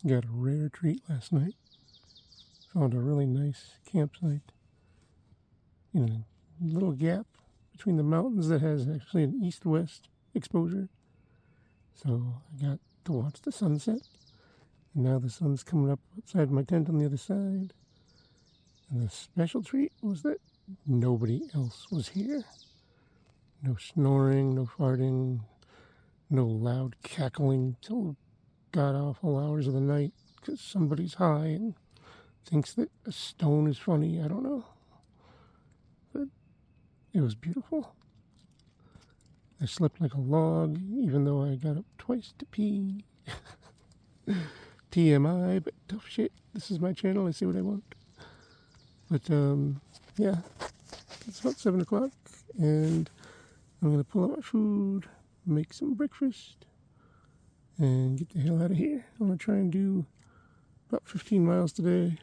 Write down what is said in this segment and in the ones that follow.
Got a rare treat last night. Found a really nice campsite in a little gap between the mountains that has actually an east-west exposure. So I got to watch the sunset. And now the sun's coming up outside my tent on the other side. And the special treat was that nobody else was here. No snoring, no farting, no loud cackling till god-awful hours of the night because somebody's high and thinks that a stone is funny. I don't know. But it was beautiful. I slept like a log, even though I got up twice to pee. TMI, but tough shit. This is my channel. I say what I want. But, yeah. It's about 7 o'clock, and I'm going to pull out my food, make some breakfast, and get the hell out of here. I'm going to try and do about 15 miles today.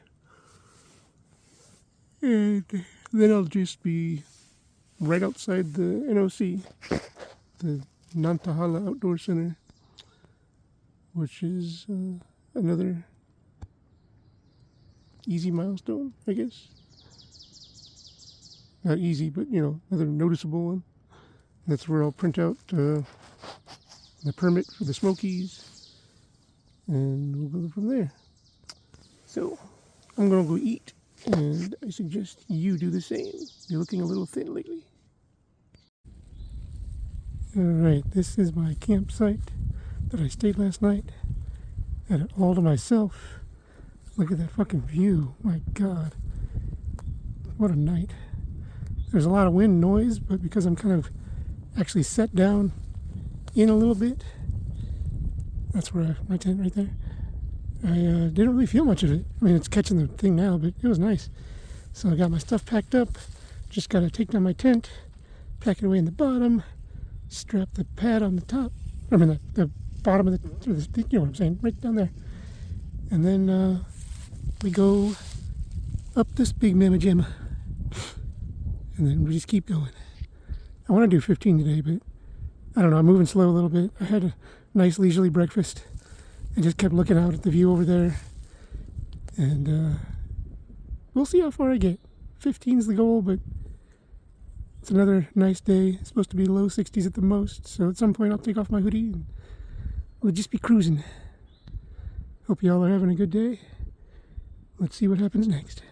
And then I'll just be right outside the NOC, the Nantahala Outdoor Center, which is another easy milestone, I guess. Not easy, but, another noticeable one. That's where I'll print out the permit for the Smokies, and we'll go from there. So, I'm going to go eat, and I suggest you do the same. You're looking a little thin lately. Alright, this is my campsite that I stayed last night. Had it all to myself. Look at that fucking view. My God. What a night. There's a lot of wind noise, but because I'm kind of actually set down in a little bit, that's where my tent right there. I didn't really feel much of it. I mean, it's catching the thing now, but it was nice. So I got my stuff packed up. Just got to take down my tent, pack it away in the bottom, strap the pad on the top. I mean, the bottom of the, you know what I'm saying, right down there. And then we go up this big mamma jamma. And then we just keep going. I want to do 15 today, but I don't know. I'm moving slow a little bit. I had a nice leisurely breakfast. I just kept looking out at the view over there. And we'll see how far I get. 15's the goal, but it's another nice day. It's supposed to be low 60s at the most. So at some point I'll take off my hoodie and we'll just be cruising. Hope y'all are having a good day. Let's see what happens next.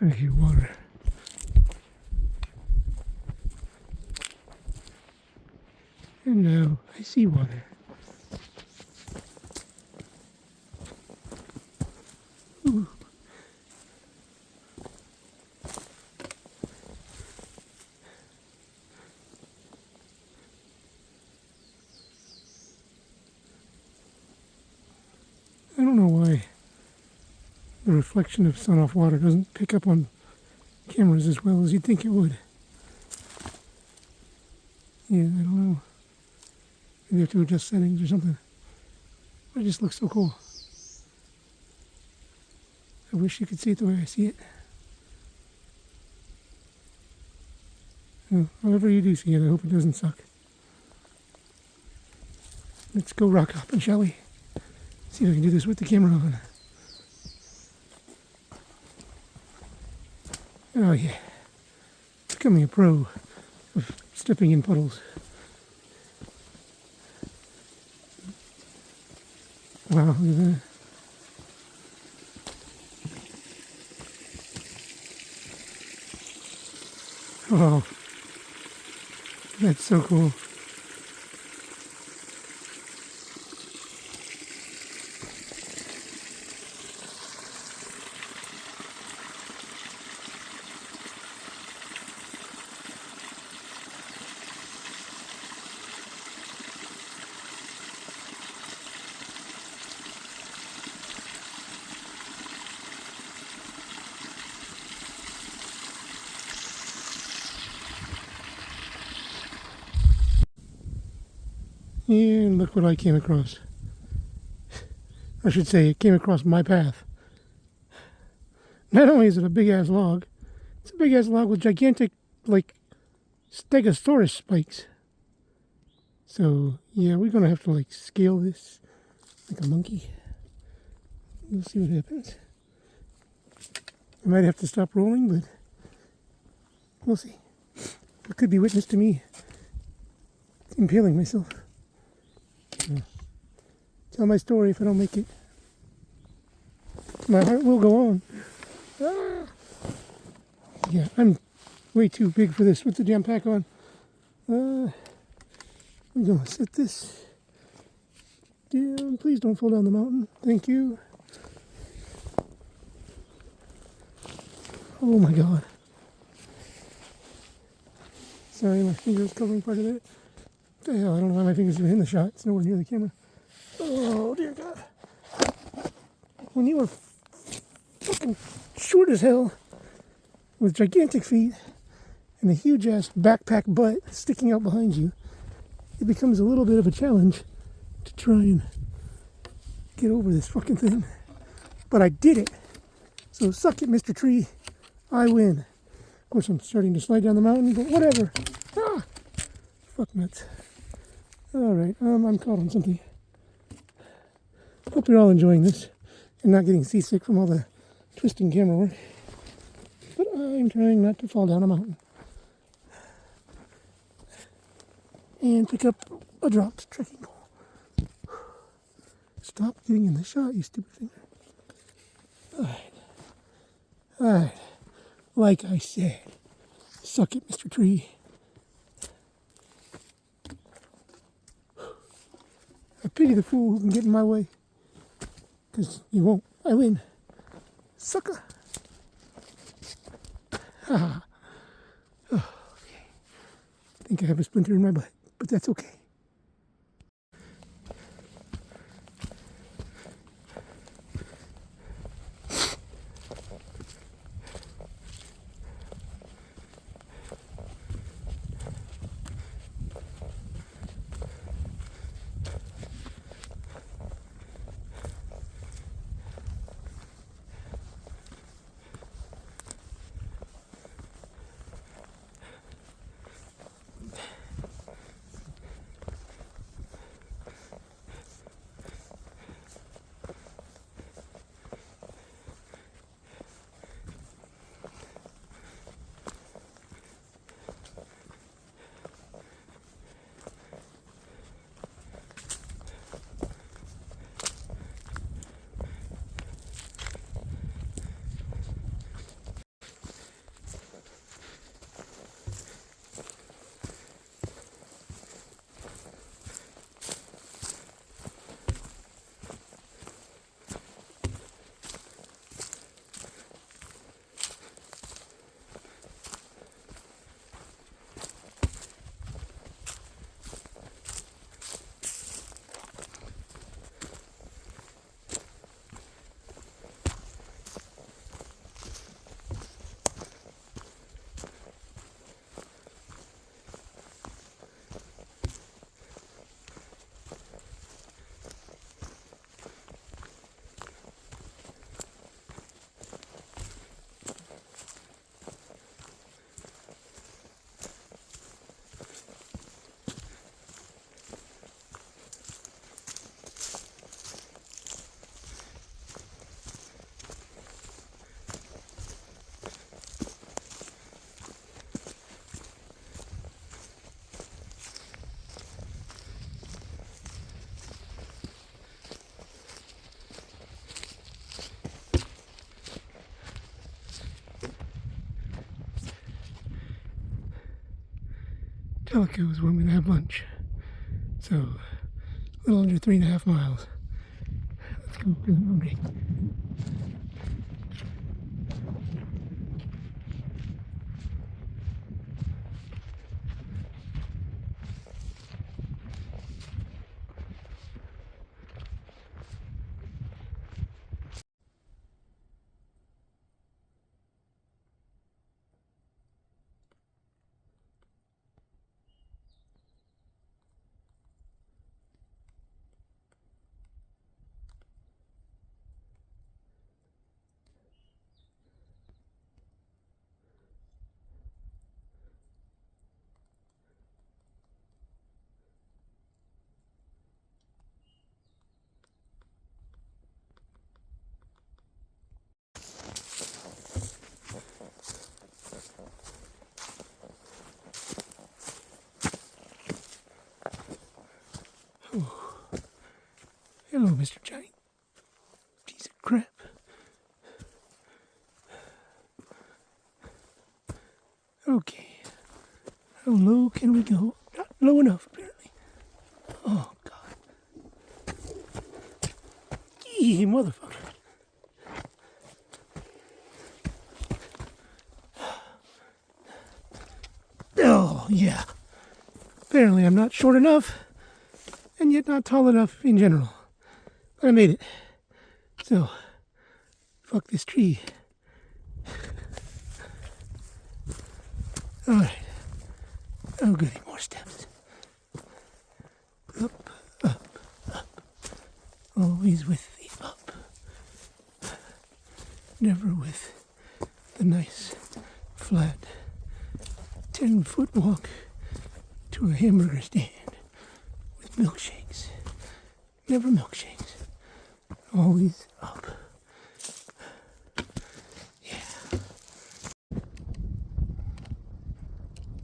I hear water. And now I see water. Ooh. the reflection of sun off water doesn't pick up on cameras as well as you'd think it would. Yeah, I don't know. Maybe I have to adjust settings or something. But it just looks so cool. I wish you could see it the way I see it. Well, however you do see it, I hope it doesn't suck. Let's go rock hopping, shall we? See if I can do this with the camera on. Oh yeah. Becoming a pro of stepping in puddles. Wow, look at that. Oh, that's so cool. And look what I came across. I should say, it came across my path. Not only is it a big-ass log, it's a big-ass log with gigantic, like, stegosaurus spikes. So, yeah, we're going to have to, like, scale this like a monkey. We'll see what happens. I might have to stop rolling, but we'll see. It could be witness to me impaling myself. Tell my story if I don't make it. My heart will go on. Ah! Yeah, I'm way too big for this with the jam pack on. I'm gonna set this down. Please don't fall down the mountain. Thank you. Oh my god. Sorry, my finger is covering part of it. What the hell? I don't know why my fingers are in the shot. It's nowhere near the camera. Oh dear God. When you were fucking short as hell with gigantic feet and a huge ass backpack butt sticking out behind you, it becomes a little bit of a challenge to try and get over this fucking thing. But I did it. So suck it, Mr. Tree. I win. Of course, I'm starting to slide down the mountain, but whatever. Ah! Fuck nuts. Alright, I'm caught on something. Hope you're all enjoying this and not getting seasick from all the twisting camera work. But I'm trying not to fall down a mountain. And pick up a dropped trekking pole. Stop getting in the shot, you stupid finger. Alright. Alright. Like I said, suck it, Mr. Tree. I pity the fool who can get in my way. Because you won't. I win. Sucker. Ah. Oh, okay. I think I have a splinter in my butt, but that's okay. Jellicoe is where I'm going to have lunch. So, a little under 3.5 miles. Let's go, because I'm hungry. Oh. Hello, Mr. Giant. Piece of crap. Okay. How low can we go? Not low enough, apparently. Oh, God. Gee, motherfucker. Oh, yeah. Apparently I'm not short enough, and yet not tall enough in general. But I made it. So, fuck this tree. Alright. Oh, goody, more steps. Up, up, up. Always with the up. Never with the nice, flat, 10-foot walk to a hamburger stand with milkshakes. Never milkshakes. Always up. Yeah.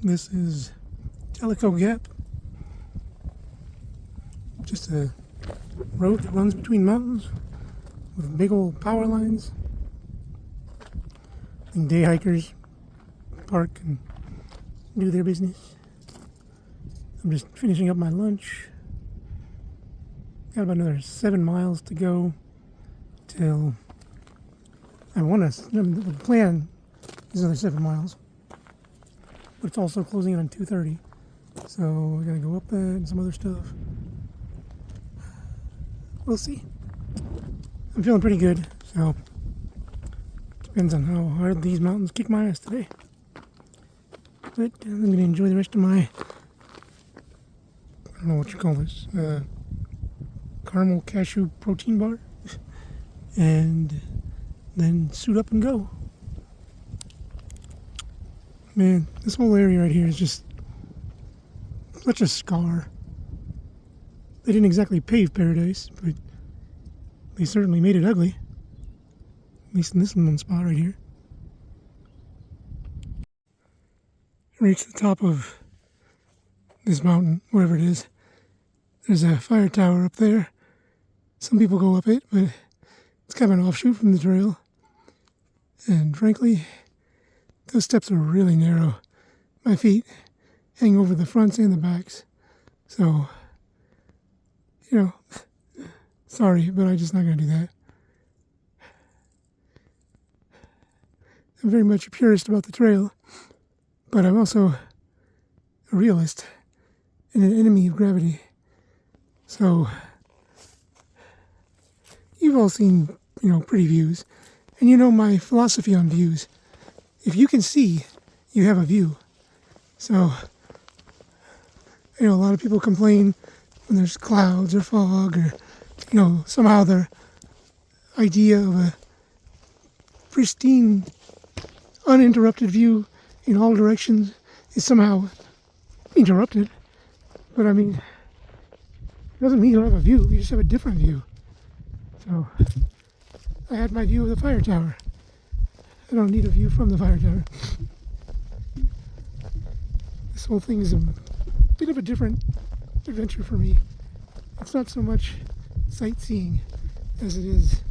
This is Jellicoe Gap. Just a road that runs between mountains with big old power lines. And day hikers park and do their business. I'm just finishing up my lunch. Got about another 7 miles to go till the plan is another 7 miles. But it's also closing in on 2:30. So I gotta go up that and some other stuff. We'll see. I'm feeling pretty good, so depends on how hard these mountains kick my ass today. But I'm gonna enjoy the rest of my, I don't know what you call this, caramel cashew protein bar, and then suit up and go. Man, this whole area right here is just such a scar. They didn't exactly pave paradise, but they certainly made it ugly. At least in this one spot right here. Reach the top of this mountain, wherever it is. There's a fire tower up there. Some people go up it, but it's kind of an offshoot from the trail. And frankly, those steps are really narrow. My feet hang over the fronts and the backs. So, sorry, but I'm just not going to do that. I'm very much a purist about the trail, but I'm also a realist and an enemy of gravity. So, you've all seen, pretty views, and you know my philosophy on views. If you can see, you have a view. So, a lot of people complain when there's clouds or fog or, somehow their idea of a pristine, uninterrupted view in all directions is somehow interrupted. But I mean, it doesn't mean you don't have a view, you just have a different view. So, I had my view of the fire tower. I don't need a view from the fire tower. This whole thing is a bit of a different adventure for me. It's not so much sightseeing as it is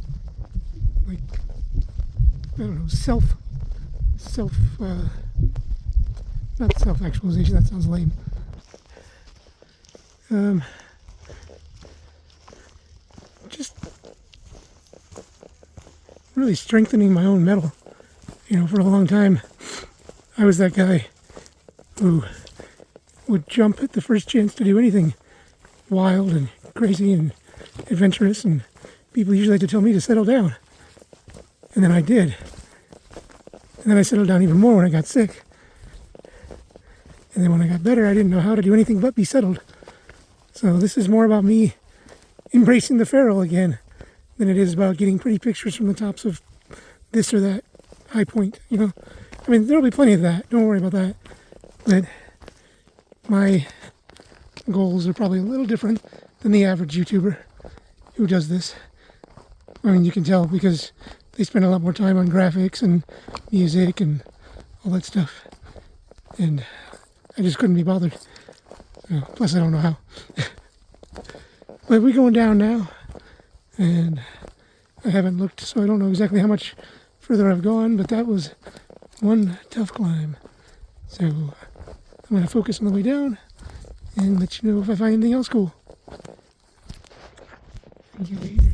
not self-actualization, that sounds lame, Just really strengthening my own metal. You know, for a long time, I was that guy who would jump at the first chance to do anything wild and crazy and adventurous, and people usually like to tell me to settle down. And then I did. And then I settled down even more when I got sick. And then when I got better, I didn't know how to do anything but be settled. So this is more about me embracing the feral again than it is about getting pretty pictures from the tops of this or that high point, you know. I mean, there'll be plenty of that. Don't worry about that. But my goals are probably a little different than the average YouTuber who does this. I mean, you can tell because they spend a lot more time on graphics and music and all that stuff. And I just couldn't be bothered. Plus, I don't know how. But we're going down now. And I haven't looked, so I don't know exactly how much further I've gone, but that was one tough climb. So I'm going to focus on the way down and let you know if I find anything else cool. Thank you later.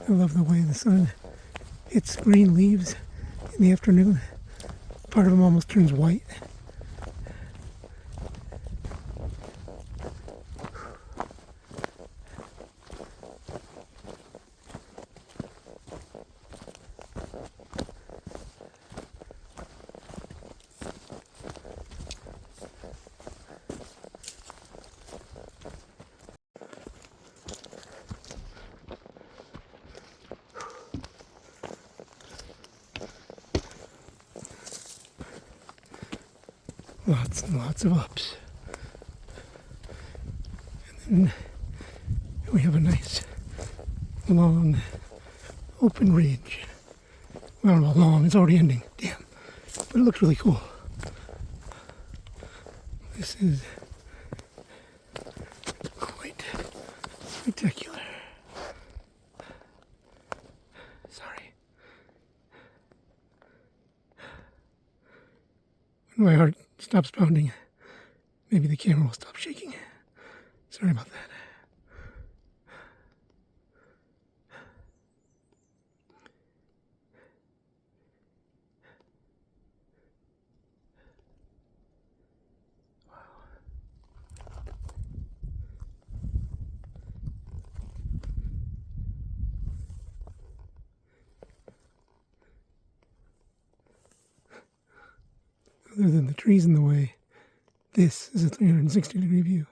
I love the way the sun hits green leaves in the afternoon. Part of them almost turns white. Lots and lots of ups. And then we have a nice long open ridge. Well, not long, it's already ending. Damn. But it looks really cool. This is quite spectacular. Sorry. When my heart stops pounding, maybe the camera will stop shaking. Sorry about that. Other than the trees in the way, this is a 360-degree view.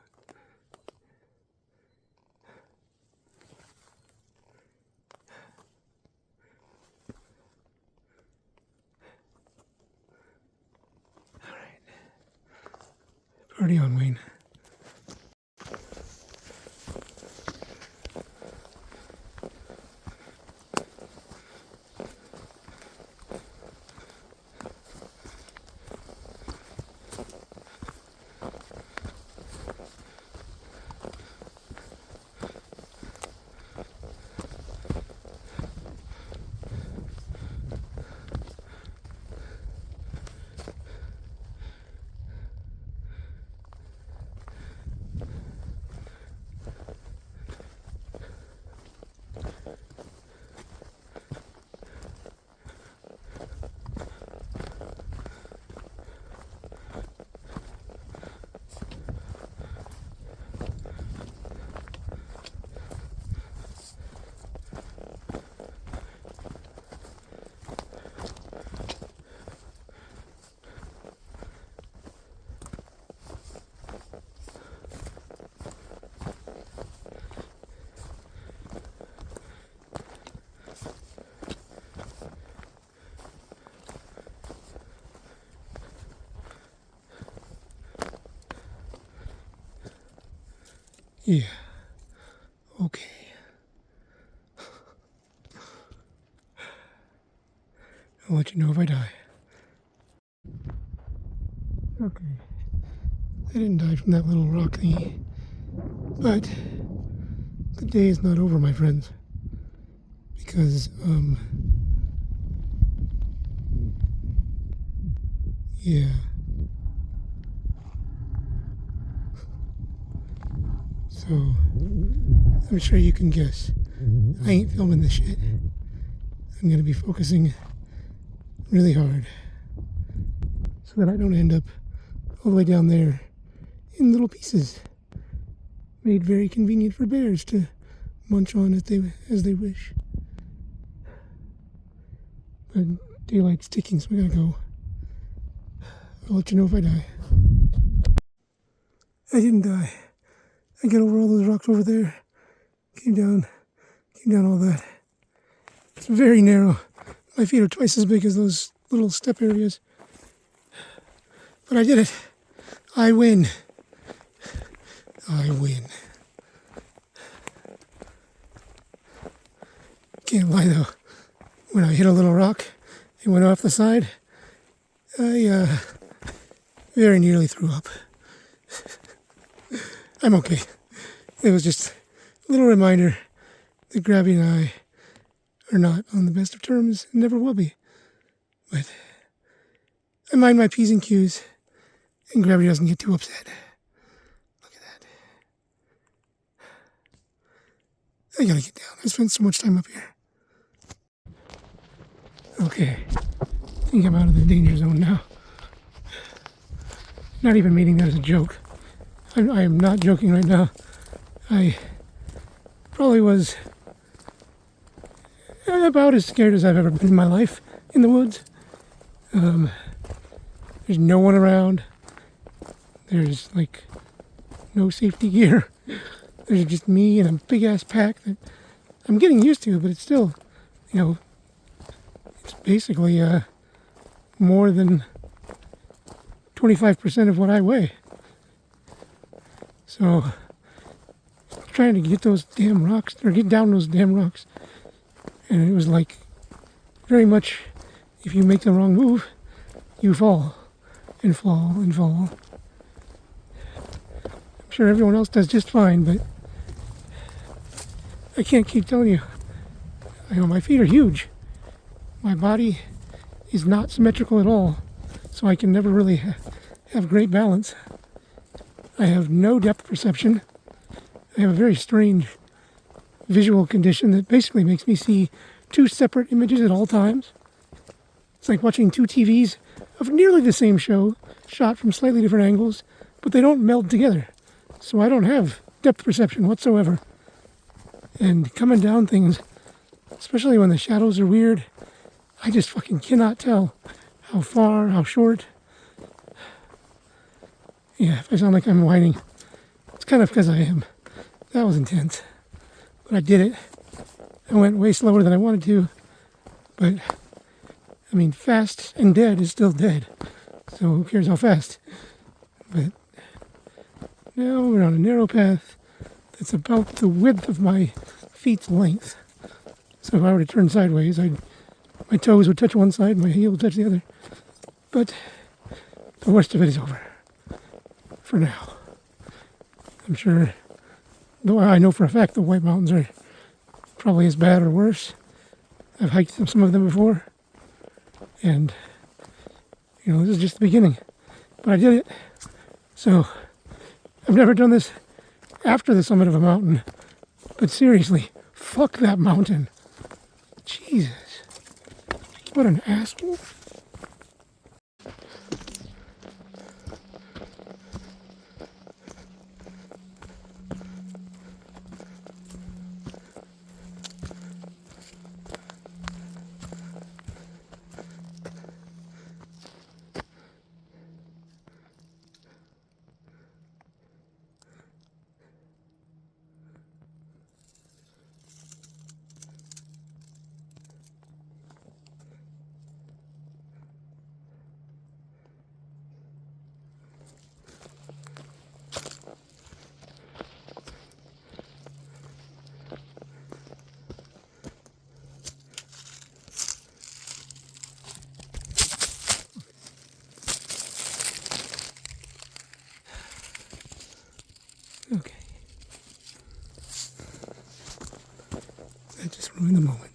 All right. Party on, Wayne. Yeah. Okay. I'll let you know if I die. Okay. I didn't die from that little rock thingy. But the day is not over, my friends. Because, yeah. So, I'm sure you can guess. I ain't filming this shit. I'm gonna be focusing really hard so that I don't end up all the way down there in little pieces, made very convenient for bears to munch on as they wish. But daylight's ticking, so we gotta go. I'll let you know if I die. I didn't die. I got over all those rocks over there. Came down all that. It's very narrow. My feet are twice as big as those little step areas. But I did it. I win. I win. Can't lie though. When I hit a little rock and went off the side, I very nearly threw up. I'm okay. It was just a little reminder that gravity and I are not on the best of terms and never will be. But I mind my P's and Q's, and gravity doesn't get too upset. Look at that. I gotta get down. I spent so much time up here. Okay. I think I'm out of the danger zone now. Not even meaning that as a joke. I am not joking right now. I probably was about as scared as I've ever been in my life in the woods. There's no one around. There's like no safety gear. There's just me and a big ass pack that I'm getting used to, but it's still, it's basically more than 25% of what I weigh. So, trying to get those damn rocks, or get down those damn rocks. And it was like, very much, if you make the wrong move, you fall, and fall, and fall. I'm sure everyone else does just fine, but I can't keep telling you. My feet are huge. My body is not symmetrical at all, so I can never really have great balance. I have no depth perception. I have a very strange visual condition that basically makes me see two separate images at all times. It's like watching two TVs of nearly the same show, shot from slightly different angles, but they don't meld together. So I don't have depth perception whatsoever. And coming down things, especially when the shadows are weird, I just fucking cannot tell how far, how short. Yeah, if I sound like I'm whining, it's kind of because I am. That was intense. But I did it. I went way slower than I wanted to. But, I mean, fast and dead is still dead. So who cares how fast? But now we're on a narrow path that's about the width of my feet's length. So if I were to turn sideways, my toes would touch one side, my heel would touch the other. But the worst of it is over. For now. I'm sure, though I know for a fact the White Mountains are probably as bad or worse. I've hiked some of them before. And, this is just the beginning. But I did it. So, I've never done this after the summit of a mountain. But seriously, fuck that mountain. Jesus. What an asshole. Okay. That just ruined the moment.